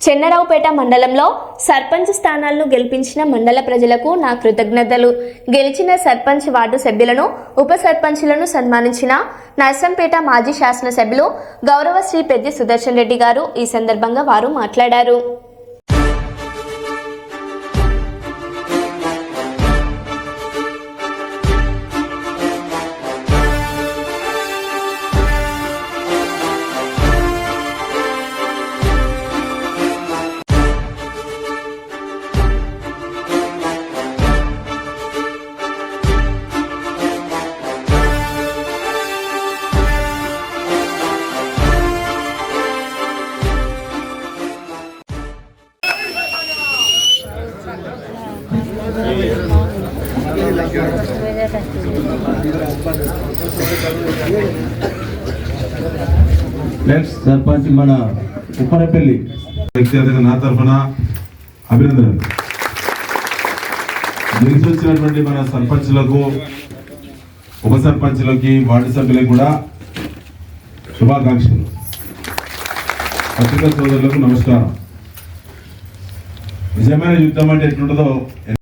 చెన్నరావుపేట మండలంలో సర్పంచ్ స్థానాలను గెలిపించిన మండల ప్రజలకు నా కృతజ్ఞతలు. గెలిచిన సర్పంచ్ వార్డు సభ్యులను, ఉప సర్పంచ్లను సన్మానించిన నర్సంపేట మాజీ శాసనసభ్యులు గౌరవ శ్రీ పెద్ది సుదర్శన్ రెడ్డి గారు. ఈ సందర్భంగా వారు మాట్లాడారు. నెక్స్ట్ సర్పంచ్ మన ఉప్పరపల్లి వ్యక్తిగతంగా నా తరఫున అభినందనలు. గెలిచి వచ్చినటువంటి మన సర్పంచ్లకు, ఉప సర్పంచ్లకి, వార్డు సభ్యులకు కూడా శుభాకాంక్షలు. పత్రికా సోదరులకు నమస్కారం. నిజమైన యుద్ధం అంటే ఎట్లుంటుందో